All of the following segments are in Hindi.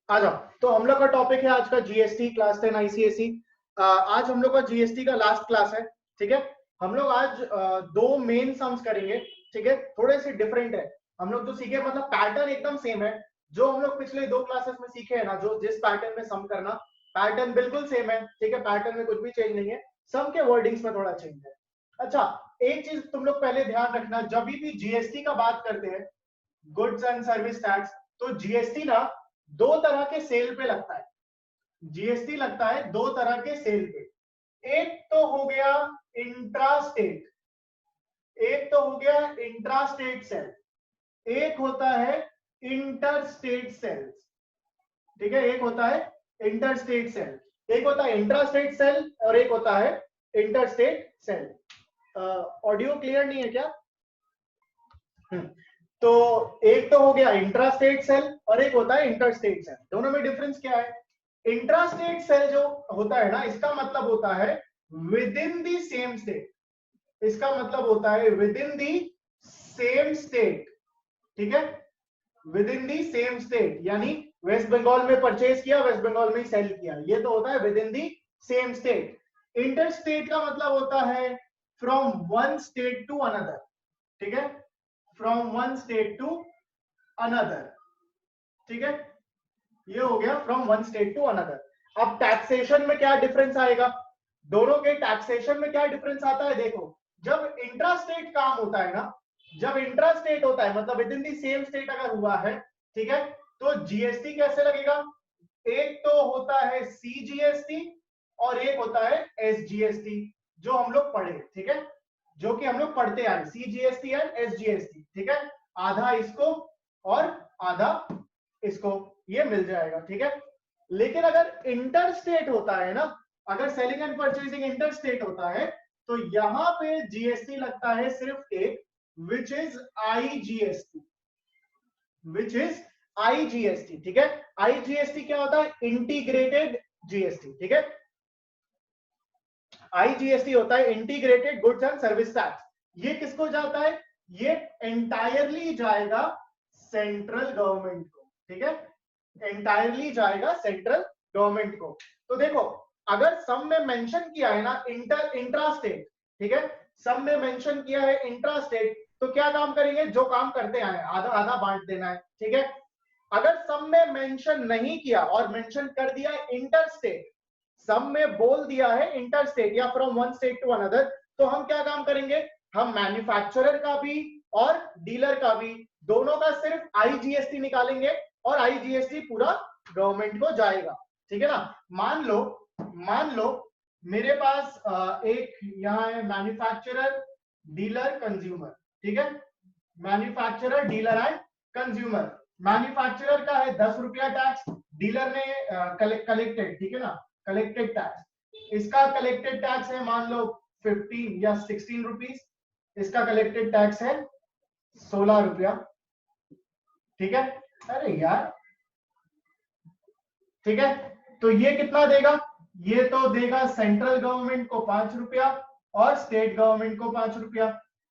आ जाओ। तो हम लोग का टॉपिक है आज का जीएसटी क्लास 10 आईसीएसई। आज हम लोग का जीएसटी का लास्ट क्लास है। ठीक है, हम लोग आज दो मेन सम्स करेंगे। ठीक है, थोड़े से डिफरेंट है। हम लोग जो सीखे मतलब पैटर्न एकदम सेम है, जो हम लोग पिछले दो क्लासेस में सीखे है ना, जो जिस पैटर्न में सम करना, पैटर्न बिल्कुल सेम है। ठीक है, पैटर्न में कुछ भी चेंज नहीं है, सम के वर्डिंग्स में थोड़ा चेंज है। अच्छा, एक चीज तुम लोग पहले ध्यान रखना, जब भी जीएसटी का बात करते हैं, गुड्स एंड सर्विस टैक्स, तो जीएसटी ना दो तरह के सेल पे लगता है। जीएसटी लगता है दो तरह के सेल पे। एक तो हो गया इंट्रा स्टेट, एक तो हो गया इंट्रा स्टेट सेल, एक होता है इंटर स्टेट सेल्स। ठीक है, एक होता है इंटर स्टेट सेल, एक होता है इंट्रा स्टेट सेल और एक होता है inter state sale. Audio clear नहीं है क्या? तो एक तो हो गया इंट्रा स्टेट सेल और एक होता है इंटर स्टेट सेल। दोनों में डिफरेंस क्या है? इंट्रा स्टेट सेल जो होता है ना, इसका मतलब होता है within the same state. इसका मतलब होता है within the same state. ठीक है, within the same state, यानी वेस्ट बंगाल में परचेज किया, वेस्ट बंगाल में सेल किया, ये तो होता है within the same state. Inter state का मतलब होता है from one state to another. ठीक है, from one state to another. ठीक है, ये हो गया from one state to another. अब टैक्सेशन में क्या डिफरेंस आएगा? दोनों के टैक्सेशन में क्या डिफरेंस आता है? देखो, जब इंट्रा स्टेट काम होता है ना, जब इंट्रा स्टेट होता है मतलब with in the same state अगर हुआ है, ठीक है, तो जीएसटी कैसे लगेगा? एक तो होता है सीजीएसटी और एक होता है एसजीएसटी, जो हम लोग पढ़े। ठीक है, जो कि हम लोग पढ़ते आए, सीजीएसटी एंड एसजीएसटी। ठीक है, आधा इसको और आधा इसको, ये मिल जाएगा। ठीक है, लेकिन अगर इंटर स्टेट होता है ना, अगर selling and purchasing inter state होता है, तो यहां पे जीएसटी लगता है सिर्फ एक, which is IGST, which is IGST. ठीक है, आईजीएसटी क्या होता है? Integrated GST. ठीक है, आईजीएसटी होता है integrated goods and service tax. ये किसको जाता है? ये एंटायरली जाएगा सेंट्रल गवर्नमेंट को। ठीक है, एंटायरली जाएगा सेंट्रल गवर्नमेंट को। तो देखो, अगर सम में मेंशन किया है ना इंट्रा स्टेट, ठीक है, सम में मेंशन किया है इंट्रा स्टेट, तो क्या काम करेंगे? जो काम करते आए, आधा आधा बांट देना है। ठीक है, अगर सम में मेंशन नहीं किया और मेंशन कर दिया इंटर स्टेट, सम में बोल दिया है इंटर स्टेट या from one state to another, तो हम क्या काम करेंगे? हम मैन्युफैक्चरर का भी और डीलर का भी, दोनों का सिर्फ आईजीएसटी निकालेंगे और आईजीएसटी पूरा गवर्नमेंट को जाएगा। ठीक है ना? मान लो मेरे पास एक यहाँ है मैन्युफैक्चरर, डीलर, कंज्यूमर। ठीक है, manufacturer, dealer and consumer. Manufacturer का है 10 रुपया टैक्स, डीलर ने कलेक्टेड, ठीक है ना, कलेक्टेड टैक्स। इसका कलेक्टेड टैक्स है मान लो 15 या 16 रुपीज, इसका कलेक्टेड टैक्स है 16 रुपया। ठीक है, अरे यार, ठीक है, तो ये कितना देगा? ये तो देगा सेंट्रल गवर्नमेंट को 5 रुपया और स्टेट गवर्नमेंट को 5 रुपया।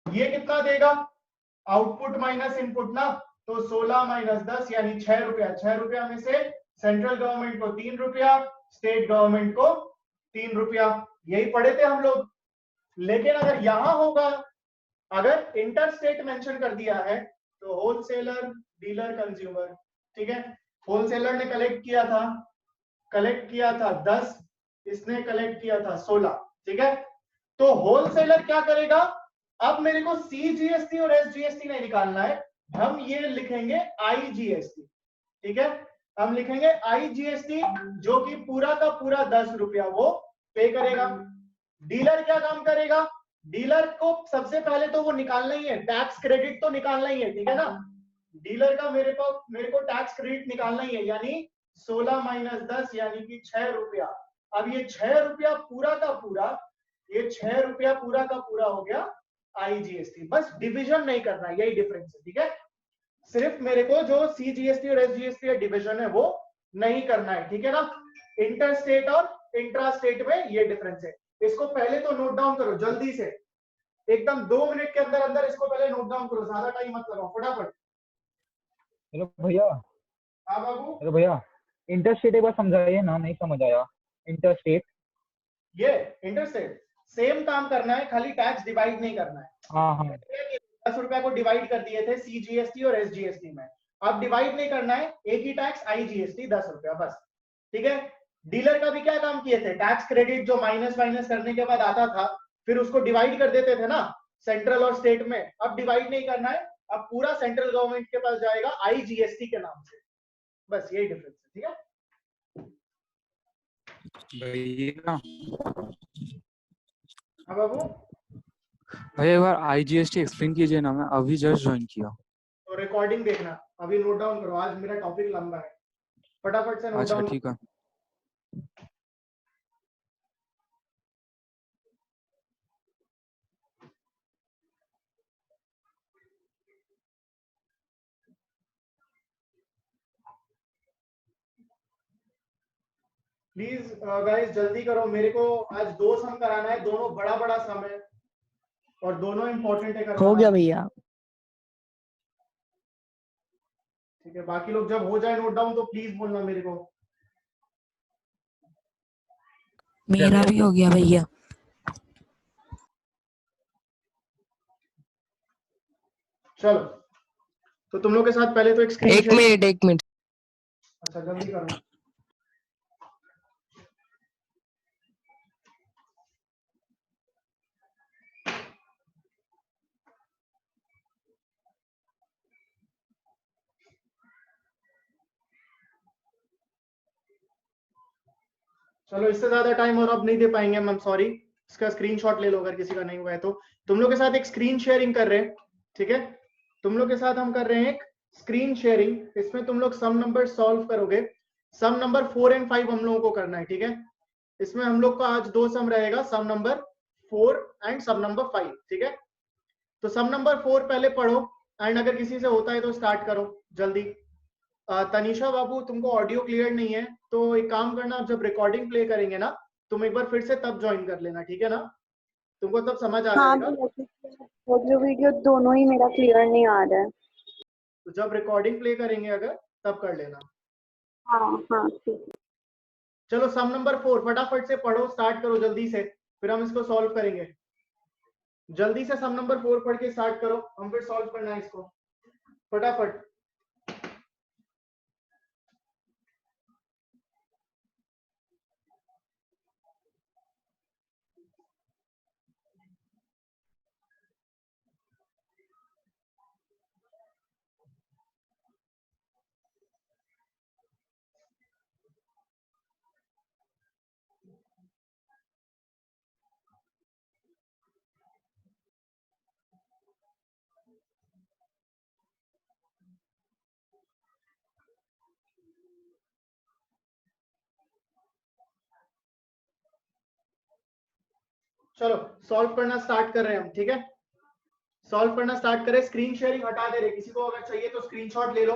ये कितना देगा? आउटपुट माइनस इनपुट ना, तो 16 माइनस 10 यानी 6 रुपया। 6 रुपया में से सेंट्रल गवर्नमेंट को 3 रुपया, स्टेट गवर्नमेंट को 3 रुपया। यही पढ़े थे हम लोग। लेकिन अगर यहां होगा, अगर इंटर स्टेट मेंशन कर दिया है, तो होलसेलर, डीलर, कंज्यूमर। ठीक है, होलसेलर ने कलेक्ट किया था 10, इसने कलेक्ट किया था 16। ठीक है, तो होलसेलर क्या करेगा? अब मेरे को सीजीएसटी और एसजीएसटी नहीं निकालना है, हम ये लिखेंगे आईजीएसटी। ठीक है, हम लिखेंगे आईजीएसटी, जो कि पूरा का पूरा 10 रुपया वो पे करेगा। डीलर क्या काम करेगा? डीलर को सबसे पहले तो वो निकालना ही है, टैक्स क्रेडिट तो निकालना ही है। ठीक है ना, डीलर का मेरे को टैक्स क्रेडिट निकालना ही है, यानी 16 माइनस 10 यानी कि 6 रुपया। अब ये 6 रुपया पूरा का पूरा, ये 6 रुपया पूरा का पूरा हो गया आईजीएसटी। बस डिविजन नहीं करना, यही डिफरेंस है। ठीक है, सिर्फ मेरे को जो सीजीएसटी और एसजीएसटी का डिविजन है वो नहीं करना है। ठीक है ना, इंटर स्टेट और इंट्रा स्टेट में ये डिफरेंस है। इसको पहले तो नोट डाउन करो जल्दी से, एकदम 2 मिनट के अंदर अंदर इसको पहले नोट डाउन करो, ज्यादा टाइम मत लगाओ, फटाफट। हेलो भैया। हाँ बाबू। हेलो भैया। इंटरस्टेट एक बार समझाइए ना, नहीं समझ आया। इंटरस्टेट, ये इंटरस्टेट सेम काम करना है, खाली टैक्स डिवाइड नहीं करना है। हाँ हाँ 10 रुपया को डिवाइड कर दिए थे सीजीएसटी और एसजीएसटी में, अब डिवाइड नहीं करना है, एक ही टैक्स आईजीएसटी 10 रुपया बस। ठीक है। डीलर का भी क्या काम किए थे, टैक्स क्रेडिट जो माइनस माइनस करने के बाद आता था फिर उसको डिवाइड कर देते थे ना सेंट्रल और स्टेट में, अब डिवाइड नहीं करना है, अब पूरा सेंट्रल गवर्नमेंट के पास जाएगा आईजीएसटी के नाम से, बस यही डिफरेंस है। ठीक है भैया हाँ बाबू, भैया एक बार आईजीएसटी एक्सप्लेन कीजिए ना, मैं अभी जस्ट ज्वाइन किया। तो रिकॉर्डिंग देखना, अभी नोट डाउन करो, आज मेरा टॉपिक लंबा है, फटाफट से नोट अच्छा डाउन। ठीक है। प्लीज गाइस जल्दी करो, मेरे को आज 2 सम कराना है, दोनों बड़ा बड़ा सम है और दोनों इंपॉर्टेंट है करवाना। हो गया भैया। ठीक है, बाकी लोग जब हो जाए नोट डाउन तो प्लीज बोलना मेरे को। मेरा भी हो गया भैया। चलो तो तुम लोग के साथ पहले तो एक स्क्रीन एक मिनट। अच्छा जल्दी करो। चलो इससे ज्यादा टाइम और अब नहीं दे पाएंगे हम, सॉरी। इसका स्क्रीनशॉट ले लो अगर किसी का नहीं हुआ है तो। तुम लोग के साथ एक स्क्रीन शेयरिंग कर रहे हैं, ठीक है। तुम लोग के साथ हम कर रहे हैं एक स्क्रीन शेयरिंग, इसमें तुम लोग सम नंबर सॉल्व करोगे। सम नंबर 4 और 5 हम लोगों को करना है, ठीक है। इसमें हम लोग का आज 2 सम रहेगा, सम नंबर 4 एंड सम नंबर 5, ठीक है। तो सम नंबर 4 पहले पढ़ो एंड अगर किसी से होता है तो स्टार्ट करो जल्दी। तनीषा बाबू तुमको ऑडियो क्लियर नहीं है तो एक काम करना, जब रिकॉर्डिंग प्ले करेंगे ना तुम एक बार फिर से तब ज्वाइन कर लेना, ठीक है ना, तुमको तब समझ आ हाँ जाएगा। ऑडियो वीडियो दोनों ही मेरा क्लियर नहीं आ रहा है। तो जब रिकॉर्डिंग प्ले करेंगे अगर तब कर लेना। हाँ हाँ ठीक है। चलो सम नंबर 4 फटाफट से पढ़ो, स्टार्ट करो जल्दी से, फिर हम इसको सॉल्व करेंगे। जल्दी से सम नंबर 4 पढ़ के स्टार्ट करो, हम फिर सॉल्व करना है इसको फटाफट। चलो सॉल्व करना स्टार्ट कर रहे हैं हम, ठीक है। सॉल्व करना स्टार्ट करें, स्क्रीन शेयरिंग हटा दे रहे, किसी को अगर चाहिए तो स्क्रीनशॉट ले लो।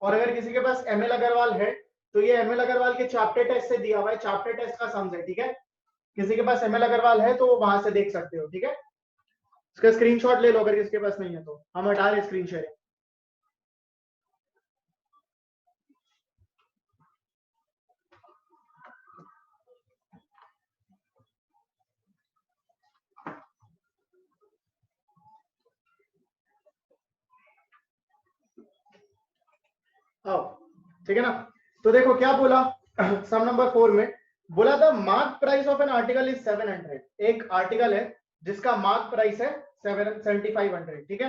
और अगर किसी के पास एमएल अग्रवाल है तो ये एमएल अग्रवाल के चैप्टर टेस्ट से दिया हुआ है, चैप्टर टेस्ट का सम्स है, ठीक है। किसी के पास एमएल अग्रवाल है तो वो वहां से देख सकते हो, ठीक है। इसका स्क्रीनशॉट ले लो अगर किसके पास नहीं है तो, हम हटा रहे स्क्रीन शेयरिंग। आओ, ठीक है ना। तो देखो क्या बोला सम नंबर 4 में, बोला था mark price of an article is 700। एक आर्टिकल है जिसका मार्क प्राइस है 7500, ठीक है।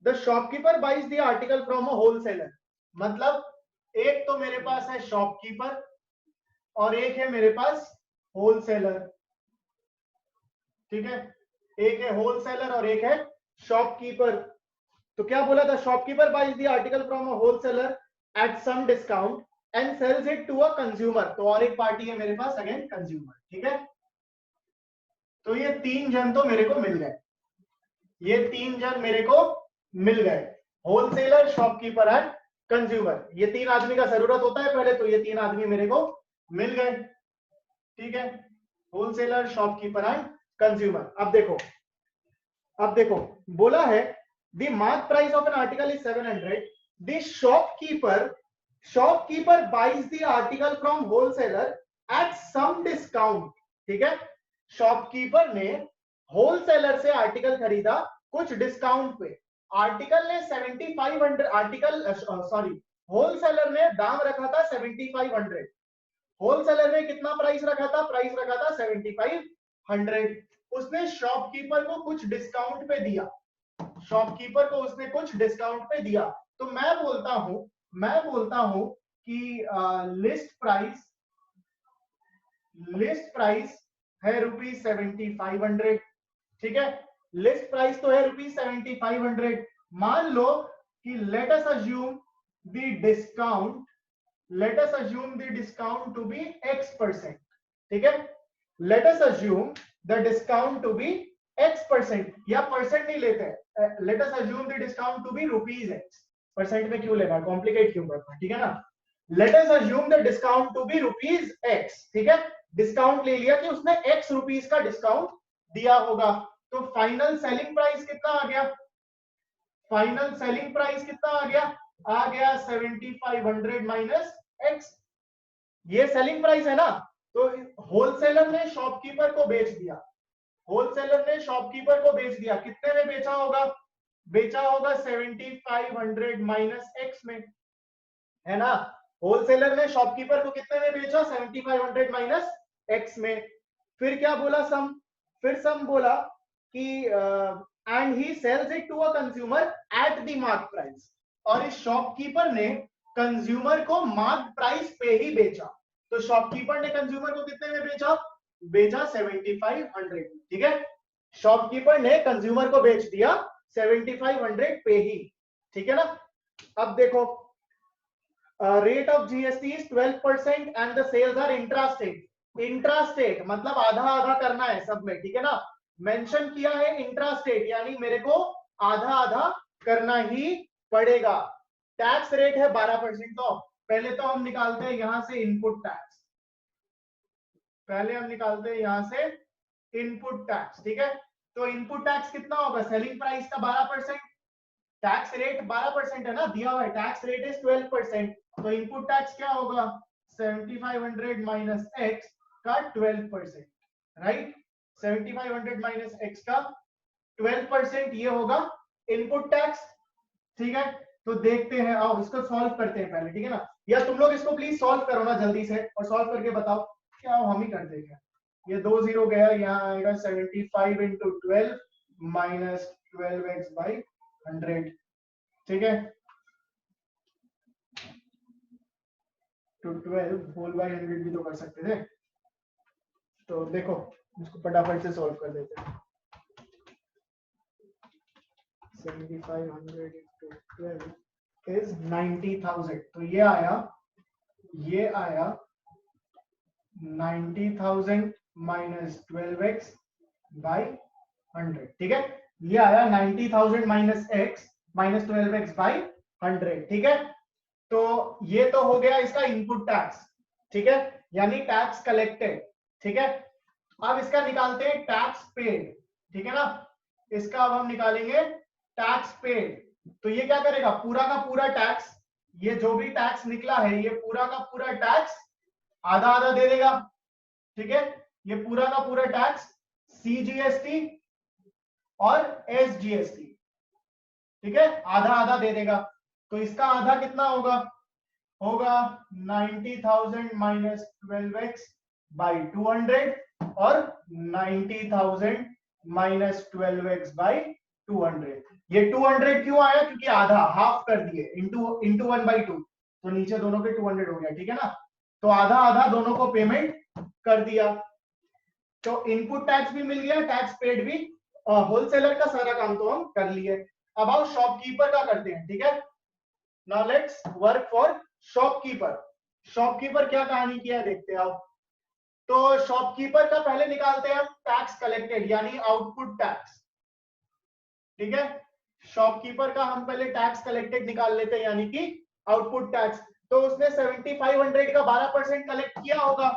The shopkeeper buys the article from a wholesaler. मतलब एक तो मेरे पास है शॉपकीपर और एक है मेरे पास होलसेलर, ठीक है। एक है होलसेलर और एक है शॉपकीपर। तो क्या बोला था, shopkeeper buys the article from a wholesaler at some discount and sells it to a consumer. तो और एक पार्टी है मेरे पास अगेन कंज्यूमर, ठीक है। तो ये 3 जन तो मेरे को मिल गए, ये 3 जन मेरे को मिल गए, होलसेलर शॉपकीपर एंड कंज्यूमर। ये 3 आदमी का जरूरत होता है पहले, तो ये 3 आदमी मेरे को मिल गए, ठीक है। Wholesaler shopkeeper and consumer. अब देखो बोला है the mark price of an article is 700, the shopkeeper shopkeeper buys the article from wholesaler at some discount, ठीक है, शॉपकीपर ने होलसेलर से आर्टिकल खरीदा कुछ डिस्काउंट पे, आर्टिकल ने 7500, आर्टिकल सॉरी होलसेलर ने दाम रखा था 7500, होलसेलर ने कितना प्राइस रखा था, प्राइस रखा था 7500, उसने शॉपकीपर को कुछ डिस्काउंट पे दिया, शॉपकीपर को उसने कुछ डिस्काउंट पे दिया, तो मैं बोलता हूं कि लिस्ट प्राइस है ₹7500, ठीक है, लिस्ट प्राइस तो है ₹7500, मान लो कि let us assume the discount to be X%, ठीक है, let us assume the discount to be X%, या परसेंट नहीं लेते, let us assume the discount to be ₹X, percent में क्यों लेना, कॉम्प्लिकेट क्यों करना, ठीक है ना, let us assume the discount to be ₹X, ठीक है, डिस्काउंट ले लिया कि उसने X रुपीस का डिस्काउंट दिया होगा, तो फाइनल सेलिंग प्राइस कितना आ गया, फाइनल सेलिंग प्राइस कितना आ गया 7500 माइनस X, ये सेलिंग प्राइस है ना, तो होलसेलर ने शॉपकीपर को बेच दिया, होलसेलर ने शॉपकीपर को बेच दिया, कितने में बेचा होगा, 7500 माइनस X में, है ना, होलसेलर ने शॉपकीपर को कितने में बेचा, 7500 माइनस X में, फिर क्या बोला सम, फिर सम बोला कि and he sells it to a consumer at the mark price, और इस शॉपकीपर ने कंज्यूमर को मार्क प्राइस पे ही बेचा, तो शॉपकीपर ने कंज्यूमर को कितने में बेचा 7500, ठीक है, शॉपकीपर ने कंज्यूमर को बेच दिया 7500 पे ही, ठीक है ना। अब देखो rate of GST is 12% and the sales are intrastate, intrastate मतलब आधा आधा करना है सब में, ठीक है ना, मेंशन किया है इंट्रास्टेट, यानी मेरे को आधा आधा करना ही पड़ेगा, टैक्स रेट है 12%, तो पहले तो हम निकालते हैं यहां से इनपुट टैक्स, पहले हम निकालते हैं यहां से इनपुट टैक्स, ठीक है, तो इनपुट टैक्स कितना होगा, सेलिंग प्राइस का 12%, टैक्स रेट 12% है ना, दिया हुआ है, टैक्स रेट इज 12%, तो इनपुट टैक्स क्या होगा 7500 माइनस X का 12%, राइट, 7500 माइनस X का 12% ये होगा इनपुट टैक्स, ठीक है, तो देखते हैं, आओ इसको सॉल्व करते हैं पहले, ठीक है ना, या तुम लोग इसको प्लीज सॉल्व करो ना जल्दी से, और सॉल्व करके बताओ, क्या हम ही कर देंगे, ये 2 0 गया, यहाँ आएगा 75 इंटू 12 माइनस 12x बाई 100, ठीक है, तो 12 होल बाई 100 भी तो कर सकते थे, तो देखो इसको फटाफट से सॉल्व कर देते हैं, 7500 into 12 is 90,000, तो ये आया 90,000 माइनस 12x बाई 100, ठीक है, ये आया 90,000 minus x minus 12x by 100, ठीक है, तो ये तो हो गया इसका इनपुट टैक्स, ठीक है, यानी टैक्स कलेक्टेड, ठीक है, अब इसका निकालते हैं टैक्स पेड, ठीक है ना, इसका अब हम निकालेंगे टैक्स पेड, तो ये क्या करेगा, पूरा का पूरा टैक्स, ये जो भी टैक्स निकला है ये पूरा का पूरा टैक्स आधा आधा दे देगा, ठीक है, ये पूरा का पूरा टैक्स CGST और SGST, ठीक है, आधा आधा दे देगा, तो इसका आधा कितना होगा 90,000 माइनस 12x बाई 200 और 90,000 माइनस 12x बाई 200, ये 200 क्यों आया, क्योंकि आधा हाफ कर दिए, इंटू 1/2, तो नीचे दोनों पे 200 हो गया, ठीक है ना, तो आधा आधा दोनों को पेमेंट कर दिया, तो इनपुट टैक्स भी मिल गया, टैक्स पेड भी, होलसेलर का सारा काम तो हम कर लिए, अब आओ शॉपकीपर का करते हैं, ठीक है, now let's work for shopkeeper, shopkeeper क्या कहानी किया है देखते हैं आप, तो शॉपकीपर का पहले निकालते हैं टैक्स कलेक्टेड यानी आउटपुट टैक्स, ठीक है, शॉपकीपर का हम पहले टैक्स कलेक्टेड निकाल लेते हैं यानी कि आउटपुट टैक्स, तो उसने 7500 का 12% कलेक्ट किया होगा,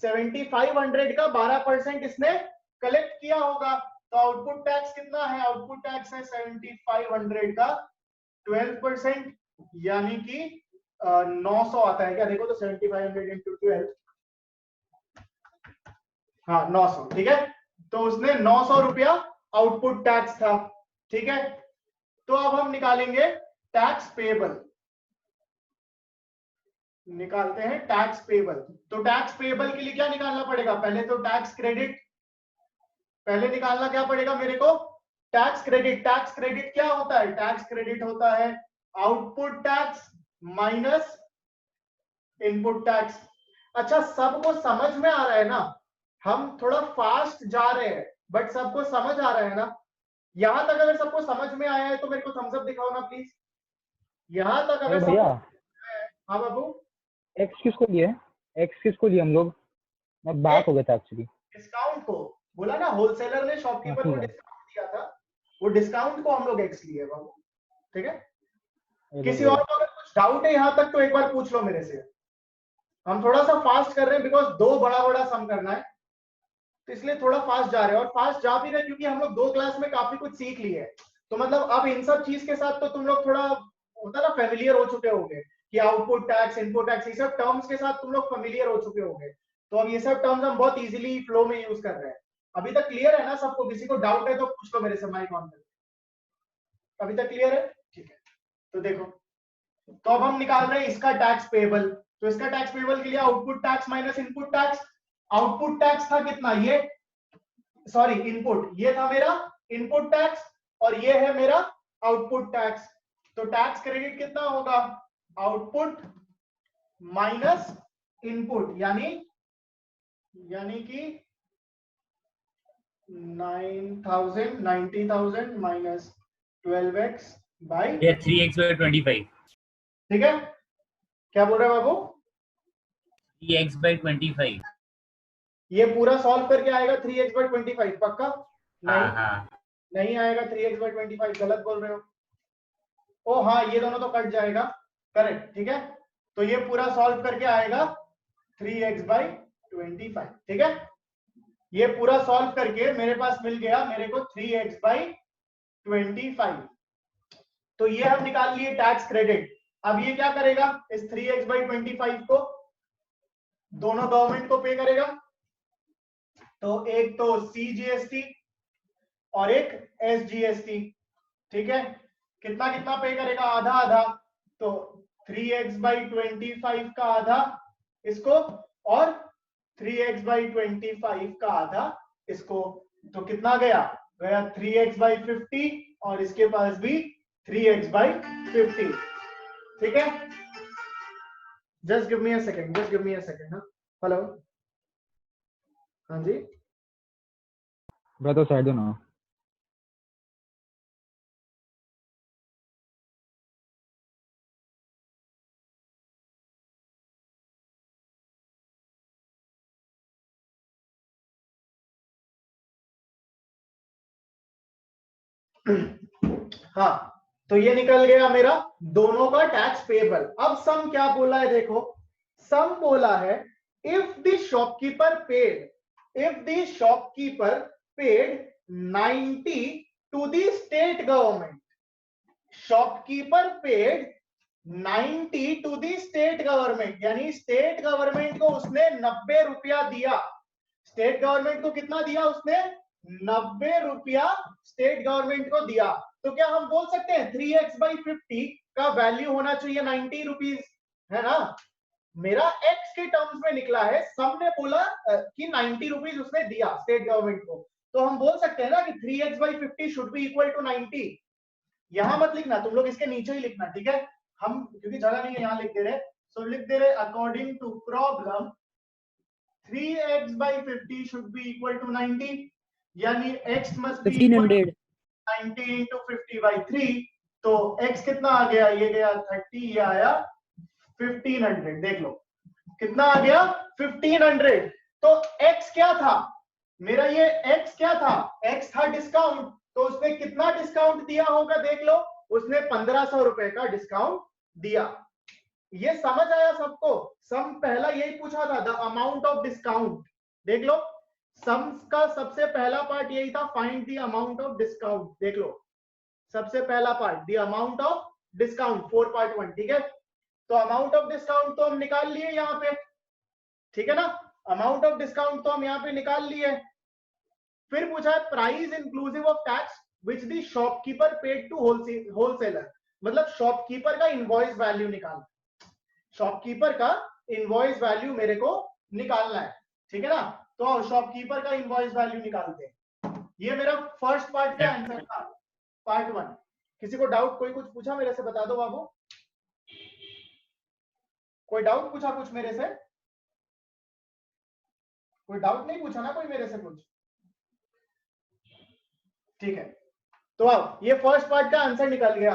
7500 का 12% इसने कलेक्ट किया होगा, तो आउटपुट टैक्स कितना है, आउटपुट टैक्स है 7500 का 12% यानी कि 900 आता है क्या, देखो तो 7500 इंटू 12, हाँ 900, ठीक है। तो उसने 900 रुपया आउटपुट टैक्स था, ठीक है। तो अब हम निकालेंगे टैक्स पेबल, निकालते हैं टैक्स पेबल। तो टैक्स पेबल के लिए क्या निकालना पड़ेगा, पहले तो टैक्स क्रेडिट, पहले निकालना क्या पड़ेगा मेरे को, टैक्स क्रेडिट। टैक्स क्रेडिट क्या होता है, टैक्स क्रेडिट होता है output tax minus input tax. अच्छा, सबको समझ में आ रहा है ना, हम थोड़ा फास्ट जा रहे हैं बट सबको समझ आ रहा है ना। यहां तक अगर सबको समझ में आया है तो मेरे को थम्स अप दिखाओ ना प्लीज। यहां तक अरे अगर भैया, हाँ बाबू, एक्स किसको लिए, एक्स किसको लिए हम लोग, मैं बैक हो गया था एक्चुअली। डिस्काउंट को बोला ना, होलसेलर ने शॉपकीपर को ठीक है। डिस्काउंट दिया था, वो डिस्काउंट को हम लोग एक्स लिए बाबू, ठीक है। किसी रुको, और को अगर कुछ डाउट है यहां तक तो एक बार पूछ लो मेरे से। हम थोड़ा सा फास्ट कर रहे हैं बिकॉज दो बड़ा बड़ा सम करना है, तो इसलिए थोड़ा फास्ट जा रहे हैं। और फास्ट जा भी रहे क्योंकि हम लोग 2 क्लास में काफी कुछ सीख लिए है। तो मतलब अब इन सब चीज के साथ तो तुम लोग थोड़ा होता ना फेमिलियर हो चुके होंगे कि आउटपुट टैक्स, इनपुट टैक्स, ये सब टर्म्स के साथ तुम लोग फेमिलियर हो चुके होंगे। तो अब ये सब टर्म्स हम बहुत इजीली फ्लो में यूज कर रहे हैं। अभी तक क्लियर है ना सबको, किसी को डाउट है तो पूछ लो मेरे से, माइक ऑन करके। अभी तक क्लियर है, ठीक है। तो देखो, तो अब हम निकाल रहे हैं इसका टैक्स पेबल। तो इसका टैक्स पेबल के लिए output tax minus input tax. Output tax था कितना, ये सॉरी इनपुट, ये था मेरा इनपुट टैक्स और ये है मेरा आउटपुट टैक्स। तो टैक्स क्रेडिट कितना होगा, आउटपुट माइनस इनपुट, यानी कि 90,000 माइनस 12x बाई, ये 3x/25, ठीक है। क्या बोल रहे हैं बाबू, 3x/25। ये पूरा सॉल्व करके आएगा 3x/25 पक्का? नहीं, हाँ नहीं आएगा 3x/25, गलत बोल रहे हो। ओ हाँ, ये दोनों तो कट जाएगा, करेक्ट, ठीक है। तो ये पूरा सॉल्व करके आएगा 3x/25, ठीक है। ये पूरा सॉल्व करके मेरे पास मिल गया मेरे को 3x/25। तो ये हम निकाल लिए टैक्स क्रेडिट। अब ये क्या करेगा, इस 3x/25 को दोनों गवर्नमेंट को पे करेगा। तो एक तो CGST और एक SGST, ठीक है। कितना कितना पे करेगा, आधा आधा। तो 3x/25 का आधा इसको और 3x/25 का आधा इसको। तो कितना गया, 3x/50 और इसके पास भी 3x/50, ठीक है। Just give me a second, just give me a second. हाँ हेलो, हाँ जी, ब्रदर साइड दो ना। हाँ। तो ये निकल गया मेरा दोनों का टैक्स पेबल। अब सम क्या बोला है देखो, सम बोला है if the shopkeeper paid 90 to the state government. Shopkeeper paid 90 to the state government, यानी स्टेट गवर्नमेंट को उसने 90 रुपया दिया। स्टेट गवर्नमेंट को कितना दिया उसने, 90 रुपया स्टेट गवर्नमेंट को दिया। तो क्या हम बोल सकते हैं 3x/50 का वैल्यू होना चाहिए 90 रुपीज, है ना। मेरा x के टर्म्स में निकला है, सबने बोला कि 90 रुपीज उसने दिया स्टेट गवर्नमेंट को। तो हम बोल सकते हैं ना कि 3x/50 should be equal to 90। यहां मत लिखना, तुम लोग इसके नीचे ही लिखना, ठीक है। हम क्योंकि जगह नहीं है यहां लिख दे रहे, सो लिख दे रहे according to problem 3x/50 should be equal to 90, यानी x must be equal to 90 into 50/3। तो x कितना आ गया, ये गया 30, ये आया 1500। देख लो कितना आ गया 1500। तो x क्या था मेरा, ये x क्या था, x था डिस्काउंट। तो उसने कितना डिस्काउंट दिया होगा, देख लो, उसने 1500 रुपए का डिस्काउंट दिया। ये समझ आया सबको, सम पहला यही पूछा था, द अमाउंट ऑफ डिस्काउंट। देख लो, सम का सबसे पहला पार्ट यही था, find the amount of discount. देख लो सबसे पहला part the amount of discount, 4 part 1, ठीक है। तो अमाउंट ऑफ डिस्काउंट तो हम निकाल लिए यहाँ पे, ठीक है ना, अमाउंट ऑफ डिस्काउंट तो हम यहाँ पे निकाल लिए। फिर पूछा है price inclusive of tax which the shopkeeper paid to wholesaler, मतलब शॉपकीपर का इनवॉइस वैल्यू निकालना, शॉपकीपर का इनवॉइस वैल्यू मेरे को निकालना है, ठीक है ना। तो शॉपकीपर का इनवॉइस वैल्यू निकालते हैं। ये मेरा फर्स्ट पार्ट का आंसर था, पार्ट 1। किसी को डाउट, कोई कुछ पूछा मेरे से, बता दो बाबू, कोई डाउट पूछा कुछ मेरे से? कोई डाउट नहीं पूछा ना कोई मेरे से कुछ? ठीक है, तो अब ये फर्स्ट पार्ट का आंसर निकल गया।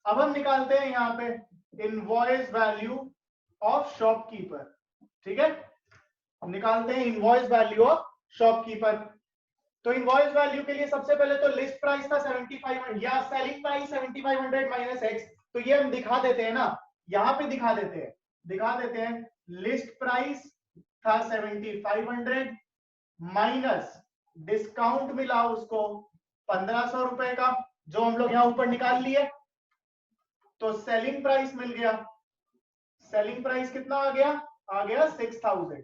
अब हम निकालते हैं यहाँ पे इनवॉइस वैल्यू ऑफ शॉपकीपर, ठीक है, हम निकालते हैं इनवॉइस वैल्यू ऑफ शॉपकीपर। तो इनवॉइस वैल्यू के लिए सबसे पहले तो लिस्ट प्राइस था 7500 या सेलिंग प्राइस 7500 माइनस एक्स, तो ये हम दिखा देते हैं ना, यहाँ पे दिखा देते हैं लिस्ट प्राइस था 7500 माइनस डिस्काउंट मिला उसको 1500 रुपए का, जो हम लोग यहाँ ऊपर निकाल लिए। तो सेलिंग प्राइस मिल गया, सेलिंग प्राइस कितना आ गया 6000,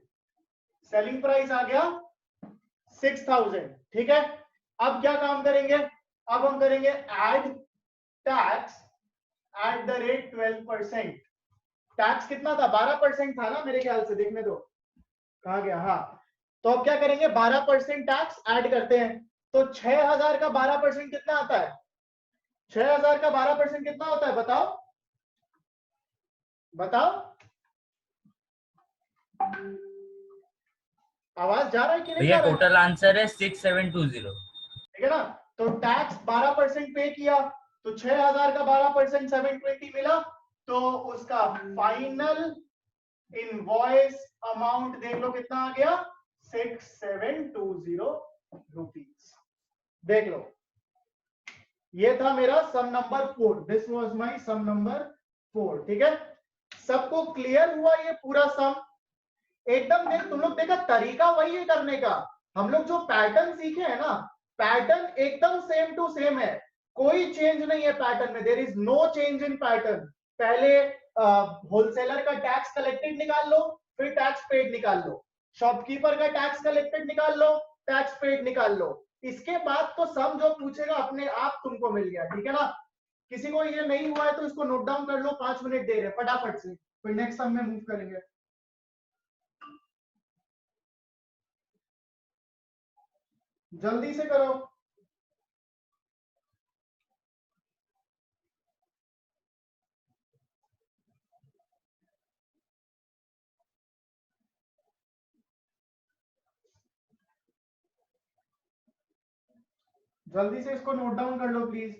सेलिंग प्राइस आ गया 6000, ठीक है। अब क्या काम करेंगे, अब हम करेंगे add tax at the rate 12%। Tax कितना था, 12% था ना मेरे ख्याल से, देखने दो कहा गया, हाँ। तो अब क्या करेंगे, 12% टैक्स ऐड करते हैं। तो 6000 का 12% कितना आता है, 6000 का 12% कितना होता है, बताओ बताओ, आवाज जा रहा है कि नहीं जा भैया रहा है? टोटल आंसर है 6720। ठीक है ना, तो टैक्स 12% पे किया, तो 6000 का 12% 720 मिला, तो उसका फाइनल इनवॉइस अमाउंट देख लो कितना आ गया, 6720 रुपीज। देख लो, ये था मेरा sum number 4, this was my sum number 4, ठीक है। सबको क्लियर हुआ ये पूरा सम? एकदम देख, तुम लोग देखा तरीका वही है करने का, हम लोग जो पैटर्न सीखे हैं ना, पैटर्न एकदम सेम टू सेम है, कोई चेंज नहीं है पैटर्न में, there is no change in pattern. पहले होलसेलर का टैक्स कलेक्टेड निकाल लो, फिर टैक्स पेड निकाल लो, शॉपकीपर का टैक्स कलेक्टेड निकाल लो, टैक्स पेड निकाल लो, इसके बाद तो सम जो पूछेगा अपने आप तुमको मिल गया, ठीक है ना। किसी को ये नहीं हुआ है तो इसको नोट डाउन कर लो, 5 मिनट दे रहे फटाफट से, फिर नेक्स्ट सम में मूव करेंगे। जल्दी से करो। जल्दी से इसको नोट डाउन कर लो प्लीज।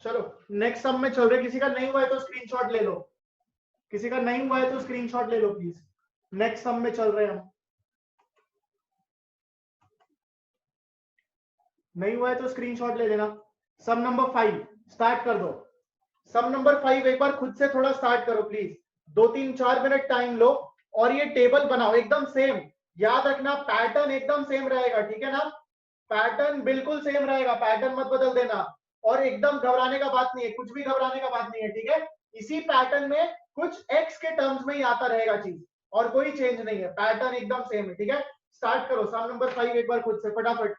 चलो नेक्स्ट सम में चल रहे, किसी का नहीं हुआ है तो स्क्रीनशॉट ले लो, किसी का नहीं हुआ है तो स्क्रीनशॉट ले लो प्लीज। नेक्स्ट सम में चल रहे हम, नहीं हुआ है तो स्क्रीनशॉट ले लेना। सम नंबर 5 स्टार्ट कर दो। सम नंबर 5 एक बार खुद से थोड़ा स्टार्ट करो प्लीज, 2-3-4 मिनट टाइम लो और ये टेबल बनाओ एकदम सेम। याद रखना पैटर्न एकदम सेम रहेगा, ठीक है ना, पैटर्न बिल्कुल सेम रहेगा, पैटर्न मत बदल देना। और एकदम घबराने का बात नहीं है, कुछ भी घबराने का बात नहीं है, ठीक है। इसी पैटर्न में कुछ एक्स के टर्म्स में ही आता रहेगा चीज, और कोई चेंज नहीं है, पैटर्न एकदम सेम है, ठीक है। स्टार्ट करो सम नंबर 5 एक बार खुद से फटाफट।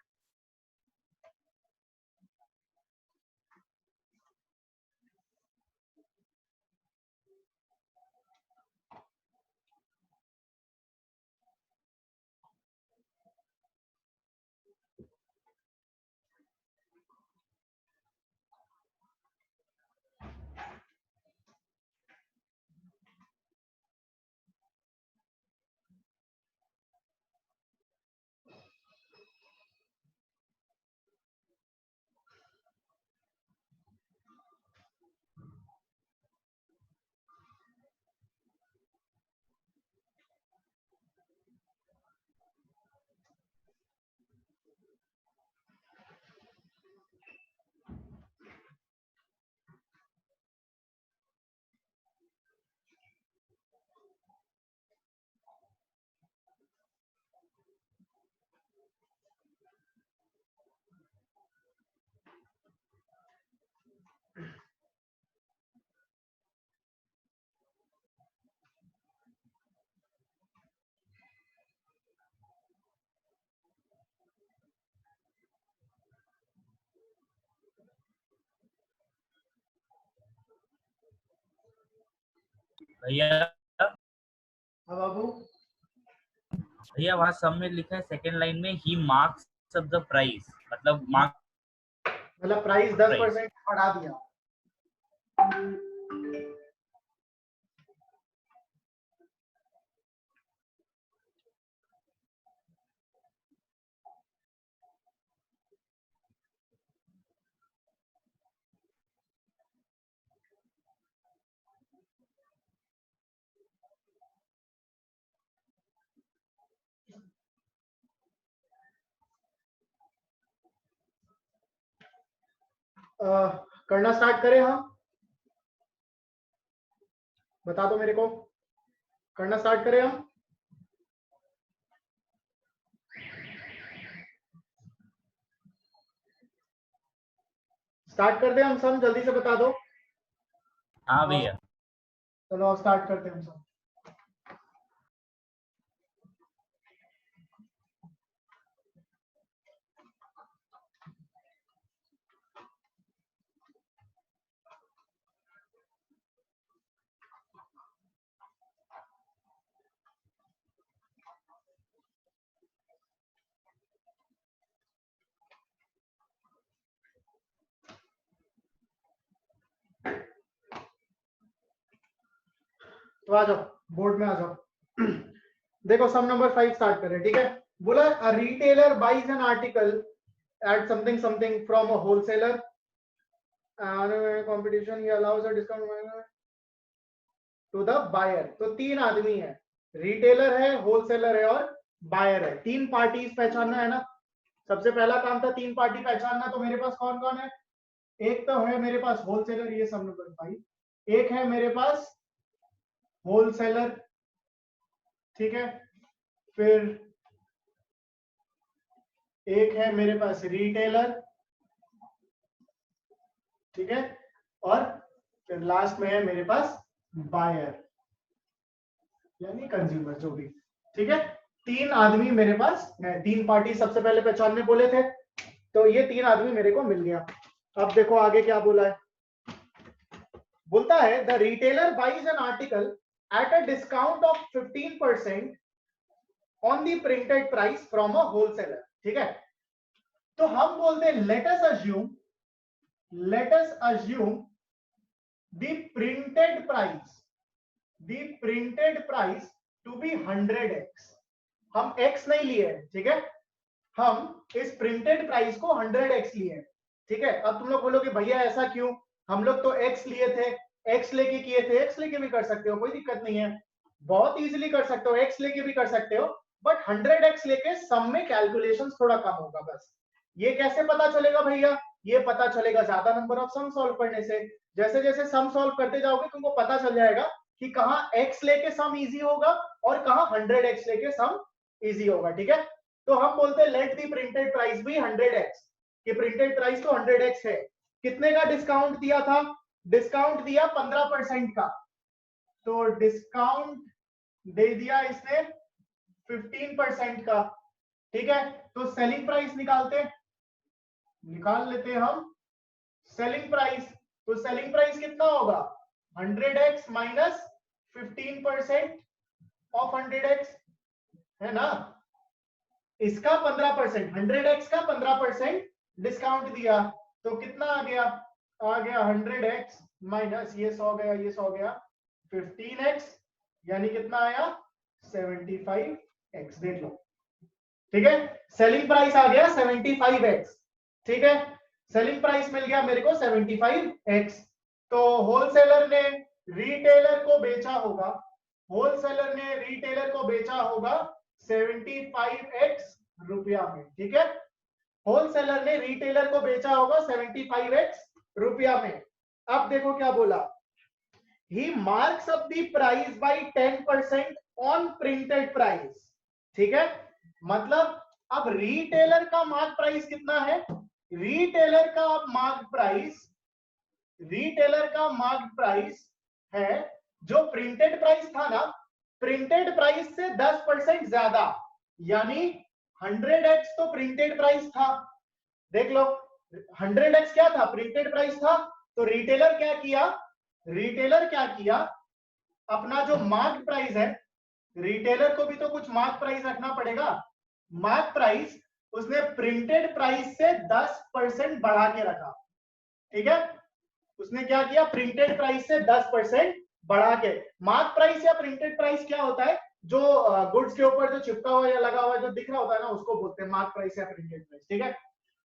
भैया हाँ बाबू, भैया वहाँ सब में लिखा है सेकंड लाइन में ही मार्क्स ऑफ द प्राइस, मतलब मार्क मतलब प्राइस 10% बढ़ा दिया। करना स्टार्ट करें हम? बता दो मेरे को, करना स्टार्ट करें हम? स्टार्ट कर दे हम सब, जल्दी से बता दो। हाँ भैया। चलो अब स्टार्ट करते हैं हम सब। तो आ जाओ, बोर्ड में आ जाओ। देखो सम नंबर 5 स्टार्ट करें, ठीक है। बोला a retailer buys an article at something something from a wholesaler and competition, he allows a discount to the buyer. तो तीन आदमी है, रिटेलर है, होलसेलर है और बायर है। तीन पार्टीज पहचानना है ना। सबसे पहला काम था तीन पार्टी पहचानना। तो मेरे पास कौन कौन है? एक तो है मेरे पास होलसेलर, ये सम नंबर 5। एक है मेरे पास होलसेलर, ठीक है। फिर एक है मेरे पास रिटेलर, ठीक है। और फिर लास्ट में है मेरे पास बायर यानी कंज्यूमर, जो भी, ठीक है। तीन आदमी मेरे पास है, तीन पार्टी सबसे पहले पहचानने बोले थे, तो ये तीन आदमी मेरे को मिल गया। अब देखो आगे क्या बोला है। बोलता है the retailer buys an article at a discount of 15% on the printed price from a wholesaler, ठीक है। तो हम बोलते हैं let us assume the printed price to be 100x। हम x नहीं लिए, ठीक है। हम इस प्रिंटेड प्राइस को 100x लिए, ठीक है। अब तुम लोग बोलोगे भैया ऐसा क्यों, हम लोग तो x लिए थे, x लेके किए थे। x लेके भी कर सकते हो, कोई दिक्कत नहीं है, बहुत इजीली कर सकते हो, x लेके भी कर सकते हो। बट 100x लेके सम में कैलकुलेशन थोड़ा कम होगा बस। ये कैसे पता चलेगा भैया? ये पता चलेगा ज्यादा नंबर ऑफ सम सॉल्व करने से। जैसे जैसे सम सॉल्व करते जाओगे तुमको पता चल जाएगा कि कहाँ x लेके सम इजी होगा और कहाँ 100x लेके सम इजी होगा, ठीक है। तो हम बोलते हैं लेट दी प्रिंटेड प्राइस भी 100x, कि प्रिंटेड प्राइस तो 100x है। कितने का डिस्काउंट दिया था? डिस्काउंट दिया 15% का, तो डिस्काउंट दे दिया इसने 15% का, ठीक है। तो सेलिंग प्राइस निकाल लेते हैं हम सेलिंग प्राइस। तो सेलिंग प्राइस कितना होगा? 100x माइनस 15% ऑफ 100x, है ना। इसका 15%, 100x का 15% डिस्काउंट दिया, तो कितना आ गया? 100x माइनस ये 100 गया, ये 100 गया, 15x, यानी कितना आया? 75x। देख लो, ठीक है। सेलिंग प्राइस आ गया 75x, ठीक है। सेलिंग प्राइस मिल गया मेरे को 75x। तो होलसेलर ने रिटेलर को बेचा होगा 75x रुपया में, ठीक है। होलसेलर ने रिटेलर को बेचा होगा 75x रुपया में। अब देखो क्या बोला, he marks up the price by 10% on printed price, ठीक है। मतलब अब रिटेलर का मार्क प्राइस कितना है? रिटेलर का मार्क प्राइस है जो प्रिंटेड प्राइस था ना, प्रिंटेड प्राइस से 10% ज्यादा, यानी 100x तो प्रिंटेड प्राइस था। देख लो 100x क्या था? प्रिंटेड प्राइस था। तो रिटेलर क्या किया? अपना जो मार्क प्राइस है, रिटेलर को भी तो कुछ मार्क प्राइस रखना पड़ेगा। मार्क प्राइस उसने प्रिंटेड प्राइस से 10% बढ़ा के रखा, ठीक है। उसने क्या किया, प्रिंटेड प्राइस से 10% बढ़ा के। मार्क प्राइस या प्रिंटेड प्राइस क्या होता है, जो गुड्स के ऊपर जो चिपका हुआ या लगा हुआ जो दिख रहा होता है ना, उसको बोलते हैं मार्क प्राइस या प्रिंटेड प्राइस, ठीक है।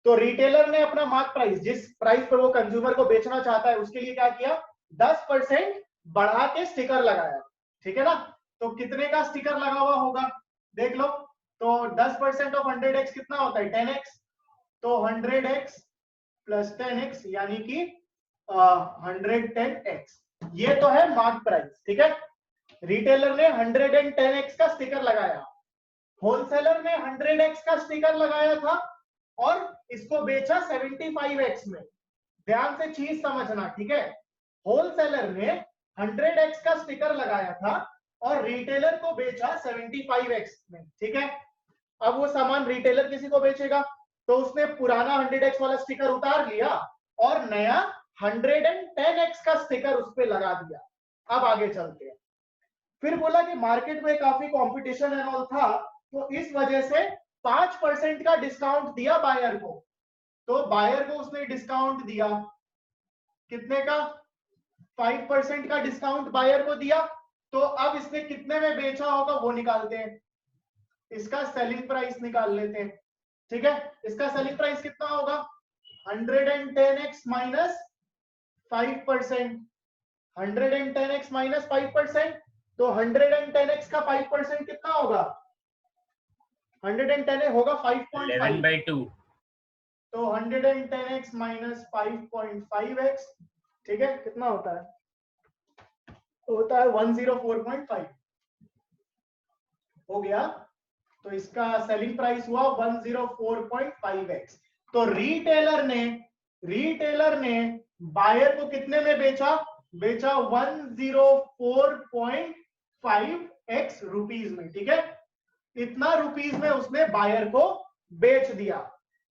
तो रिटेलर ने अपना मार्क प्राइस, जिस प्राइस पर वो कंज्यूमर को बेचना चाहता है, उसके लिए क्या किया, 10% बढ़ा के स्टिकर लगाया, ठीक है ना। तो कितने का स्टिकर लगा हुआ होगा, देख लो। तो 10% ऑफ 100x कितना होता है, 10x। तो 100x प्लस 10x यानी कि 110x, ये तो है मार्क प्राइस, ठीक है। रिटेलर ने 110x का स्टिकर लगाया, होलसेलर ने 100x का स्टिकर लगाया था और इसको बेचा 75x में। ध्यान से चीज समझना, ठीक है। होलसेलर ने 100x का स्टिकर लगाया था और रिटेलर को बेचा 75x में, ठीक है। अब वो सामान रिटेलर किसी को बेचेगा तो उसने पुराना 100x वाला स्टिकर उतार लिया और नया 110x का स्टिकर उस पे लगा दिया। अब आगे चलते हैं। फिर बोला कि मार्केट में काफी कंपटीशन एंड ऑल था, तो इस वजह से 5% का डिस्काउंट दिया बायर को। तो बायर को उसने डिस्काउंट दिया, कितने का, 5% का डिस्काउंट बायर को दिया। तो अब इसने कितने में बेचा होगा वो निकालते हैं, इसका सेलिंग प्राइस निकाल लेते हैं, ठीक है। इसका सेलिंग प्राइस कितना होगा, 110x माइनस 5%, 110x माइनस 5%। तो 110x का 5% कितना होगा, 110 होगा 5.5, 11/2। तो 110x माइनस 5.5x, ठीक है, कितना होता है, होता है 104.5, हो गया। तो इसका सेलिंग प्राइस हुआ 104.5x। तो रिटेलर ने बायर को कितने में बेचा, बेचा 104.5x रुपीज में, ठीक है। इतना रुपीज में उसने बायर को बेच दिया।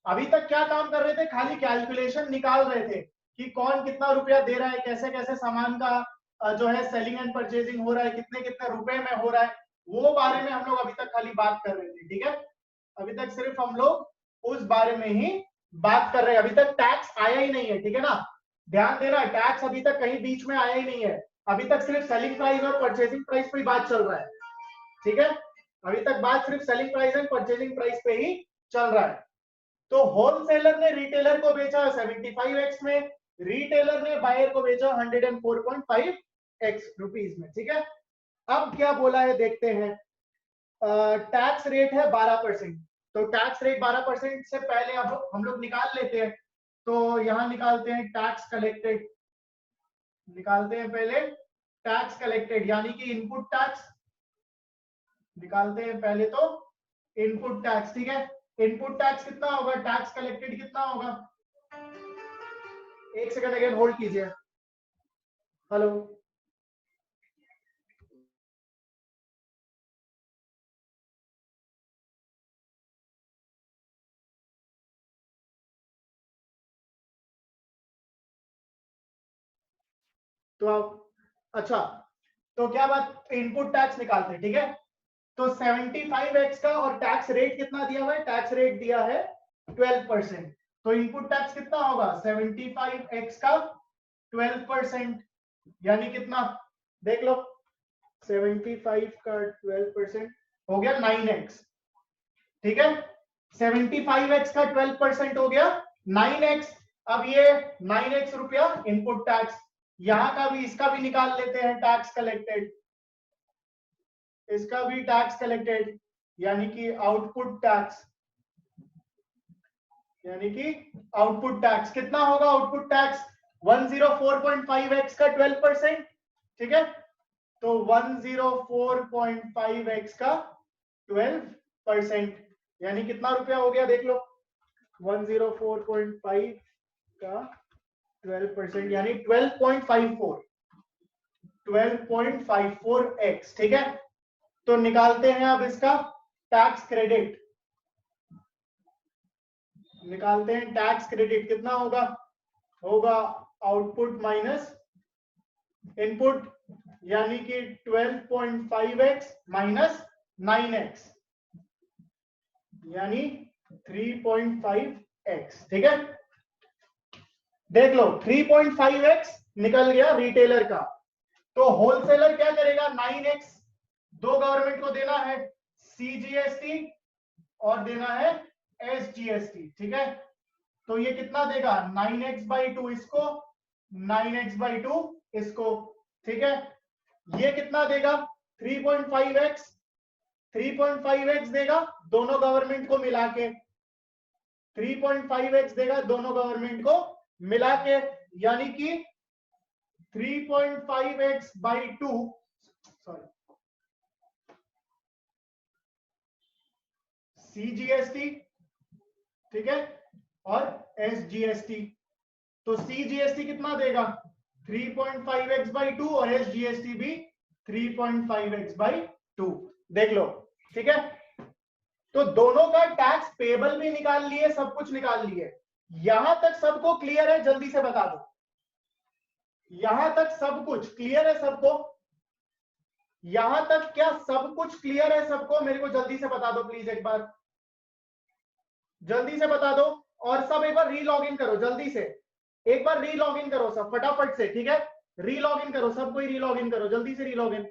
अभी तक क्या काम कर रहे थे, खाली कैलकुलेशन निकाल रहे थे कि कौन कितना रुपया दे रहा है, कैसे कैसे सामान का जो है सेलिंग एंड परचेजिंग हो रहा है, कितने कितने रुपए में हो रहा है, वो बारे में हम लोग अभी तक खाली बात कर रहे थे, ठीक है। अभी तक सिर्फ हम लोग उस बारे में ही बात कर रहे हैं, अभी तक टैक्स आया ही नहीं है, ठीक है ना। ध्यान देना, टैक्स अभी तक कहीं बीच में आया ही नहीं है, अभी तक सिर्फ सेलिंग प्राइस और परचेजिंग प्राइस पे ही बात चल रहा है, ठीक है। अभी तक बात सिर्फ selling price and purchasing price पे ही चल रहा है। तो होलसेलर ने रिटेलर को बेचा 75x में, रिटेलर ने बायर को बेचा 104.5x रुपीज में, ठीक है। अब क्या बोला है देखते हैं। टैक्स रेट है 12%, तो टैक्स रेट 12% से पहले अब हम लोग निकाल लेते हैं। तो यहां निकालते हैं टैक्स कलेक्टेड, निकालते हैं पहले टैक्स कलेक्टेड यानी कि इनपुट टैक्स निकालते हैं पहले, तो इनपुट टैक्स, ठीक है। इनपुट टैक्स कितना होगा, टैक्स कलेक्टेड कितना होगा, एक सेकंड अगेन होल्ड कीजिए, हेलो। तो आप, अच्छा, तो क्या बात, इनपुट टैक्स निकालते हैं, ठीक है। तो 75x का और टैक्स रेट कितना दिया हुआ है, टैक्स रेट दिया है 12%। तो इनपुट टैक्स कितना होगा, 75x का 12% यानी कितना, देख लो, 75 का 12% हो गया 9x, ठीक है। 75x का 12% हो गया 9x। अब ये 9x रुपया इनपुट टैक्स, यहां का भी, इसका भी निकाल लेते हैं टैक्स कलेक्टेड, इसका भी टैक्स कलेक्टेड यानी कि आउटपुट टैक्स, यानी कि आउटपुट टैक्स कितना होगा, आउटपुट टैक्स 104.5x का 12%, ठीक है। तो 104.5x का 12% यानी कितना रुपया हो गया, देख लो, 104.5 का 12% यानी 12.54x, ठीक है। तो निकालते हैं अब इसका टैक्स क्रेडिट, निकालते हैं टैक्स क्रेडिट कितना होगा, होगा आउटपुट माइनस इनपुट, यानी कि 12.5x माइनस 9x यानी 3.5x। ठीक है, देख लो 3.5x निकल गया रिटेलर का, तो होलसेलर क्या करेगा, 9x दो गवर्नमेंट को देना है CGST और देना है SGST। ठीक है, तो ये कितना देगा 9x/2 इसको, 9x/2 इसको। ठीक है, ये कितना देगा 3.5x, 3.5x देगा दोनों गवर्नमेंट को मिला के, 3.5x देगा दोनों गवर्नमेंट को मिला के, यानी कि 3.5x/2 सॉरी CGST, ठीक है, और SGST। तो CGST कितना देगा 3.5x/2 और SGST भी 3.5x/2। देख लो, ठीक है, तो दोनों का टैक्स पेबल भी निकाल लिए, सब कुछ निकाल लिए। यहां तक सबको क्लियर है, जल्दी से बता दो, यहां तक सब कुछ क्लियर है सबको? यहां तक क्या सब कुछ क्लियर है सबको? मेरे को जल्दी से बता दो प्लीज, एक बार जल्दी से बता दो। और सब एक बार रीलॉग इन करो जल्दी से, एक बार रीलॉग इन करो सब फटाफट से। ठीक है, रीलॉग इन करो, सब कोई रीलॉग इन करो, जल्दी से रीलॉग इन।